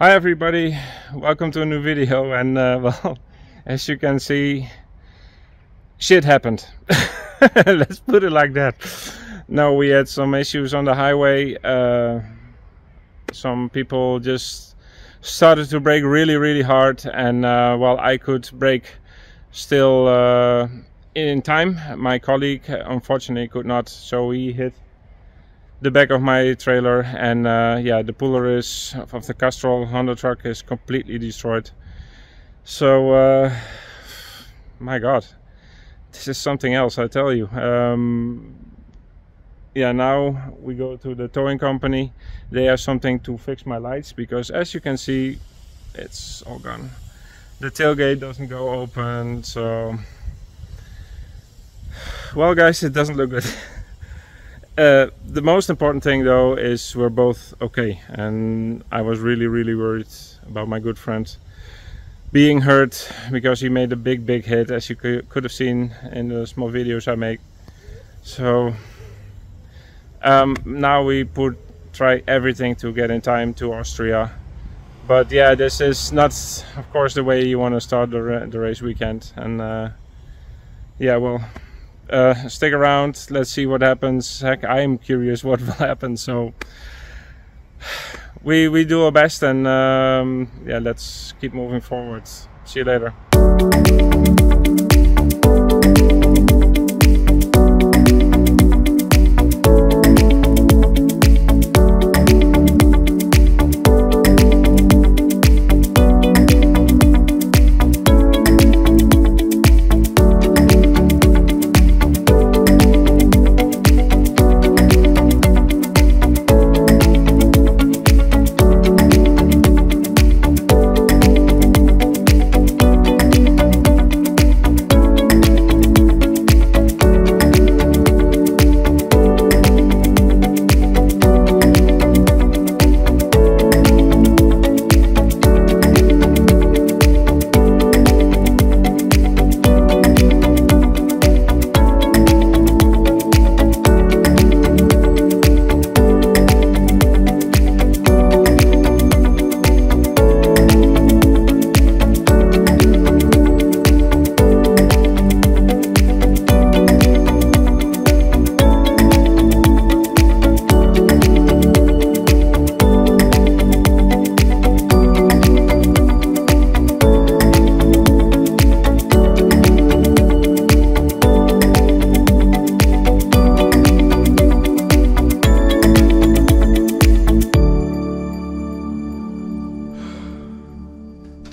Hi everybody, welcome to a new video. And well, as you can see, shit happened. Let's put it like that. No, we had some issues on the highway. Some people just started to brake really hard, and well, I could brake still in time. My colleague unfortunately could not, so he hit the back of my trailer, and yeah, the puller is of the Castrol Honda truck is completely destroyed. So my god, this is something else, I tell you. Yeah, now we go to the towing company. They have something to fix my lights, because as you can see, it's all gone. The tailgate doesn't go open, so well guys, it doesn't look good. The most important thing though is we're both okay, and I was really worried about my good friend being hurt, because he made a big hit, as you could have seen in the small videos I make. So now we try everything to get in time to Austria, but yeah, this is not of course the way you want to start the race weekend. And yeah, well, stick around, let's see what happens. Heck, I'm curious what will happen, so we do our best, and yeah, let's keep moving forward. See you later.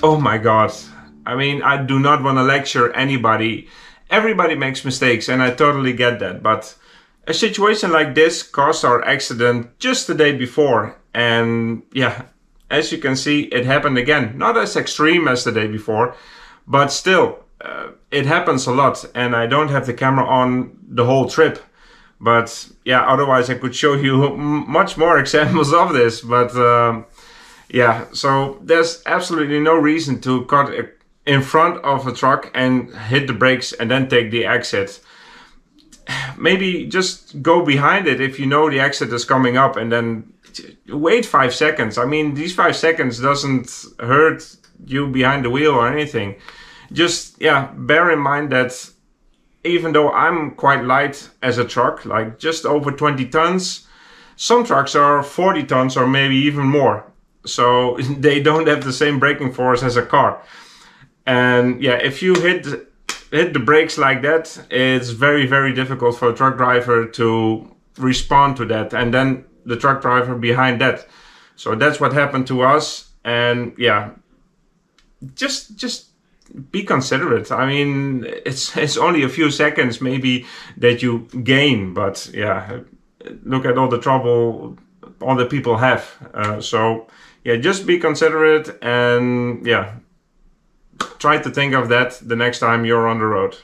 Oh my god, I mean, I do not want to lecture anybody. Everybody makes mistakes, and I totally get that, but a situation like this caused our accident just the day before, and yeah, as you can see, it happened again. Not as extreme as the day before, but still, it happens a lot, and I don't have the camera on the whole trip. But yeah, otherwise I could show you much more examples of this, but yeah, so there's absolutely no reason to cut in front of a truck and hit the brakes and then take the exit. Maybe just go behind it if you know the exit is coming up, and then wait 5 seconds. I mean, these 5 seconds doesn't hurt you behind the wheel or anything. Just, yeah, bear in mind that even though I'm quite light as a truck, like just over 20 tons, some trucks are 40 tons or maybe even more. So they don't have the same braking force as a car. And yeah, if you hit the brakes like that, it's very difficult for a truck driver to respond to that, and then the truck driver behind that. So that's what happened to us. And yeah, just be considerate. I mean, it's only a few seconds maybe that you gain, but yeah, look at all the trouble other people have. So yeah, just be considerate, and yeah, try to think of that the next time you're on the road.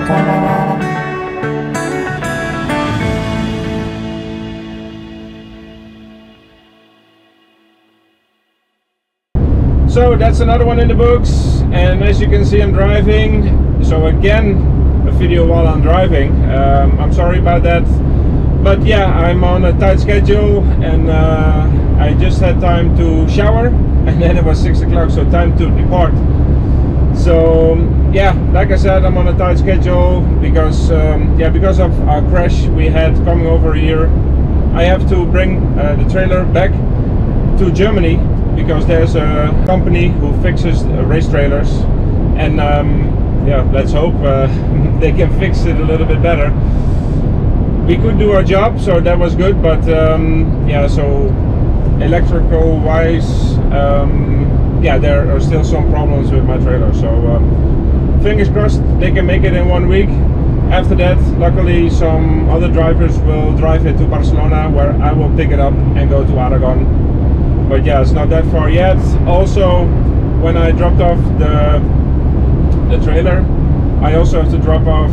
So that's another one in the books, and as you can see, I'm driving. So again, a video while I'm driving. I'm sorry about that, but yeah, I'm on a tight schedule, and I just had time to shower, and then it was 6 o'clock, so time to depart. So yeah, like I said, I'm on a tight schedule because because of our crash we had coming over here. I have to bring the trailer back to Germany, because there's a company who fixes race trailers, and yeah, let's hope they can fix it a little bit better. We could do our job, so that was good, but yeah, so electrical wise, yeah, there are still some problems with my trailer, so fingers crossed they can make it in 1 week. After that, luckily some other drivers will drive it to Barcelona, where I will pick it up and go to Aragon. But yeah, it's not that far yet. Also, when I dropped off the trailer, I also have to drop off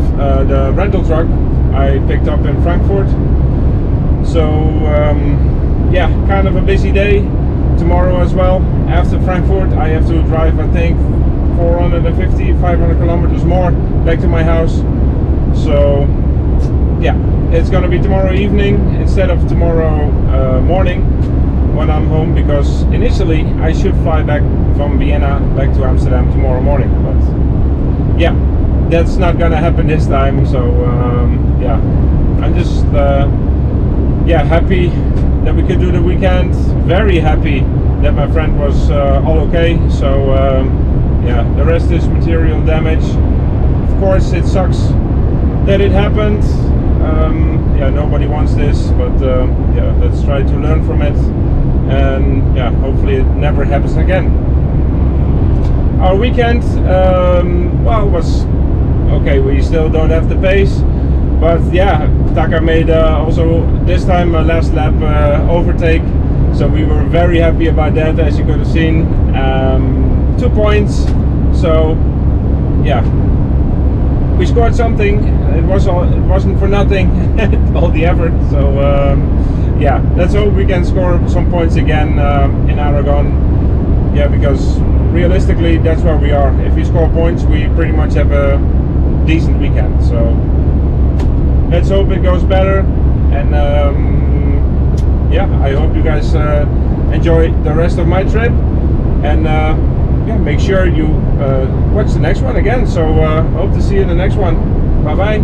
the rental truck I picked up in Frankfurt. So yeah, kind of a busy day tomorrow as well. After Frankfurt, I have to drive, I think, 450, 500 kilometers more back to my house. So yeah, it's gonna be tomorrow evening instead of tomorrow morning when I'm home, because initially I should fly back from Vienna back to Amsterdam tomorrow morning, but yeah, that's not gonna happen this time. So yeah, I'm just yeah, happy that we could do the weekend. Very happy that my friend was all okay. So yeah, the rest is material damage. Of course, it sucks that it happened. Yeah, nobody wants this, but yeah, let's try to learn from it, and yeah, hopefully it never happens again. Our weekend, well, was okay. We still don't have the pace, but yeah, Taka made also this time a last lap overtake, so we were very happy about that, as you could have seen. 2 points, so yeah, we scored something. It wasn't for nothing, all the effort. So yeah, let's hope we can score some points again in Aragon. Yeah, because realistically, that's where we are. If we score points, we pretty much have a decent weekend. So let's hope it goes better. And yeah, I hope you guys enjoy the rest of my trip. And yeah, make sure you watch the next one again. So hope to see you in the next one. Bye bye.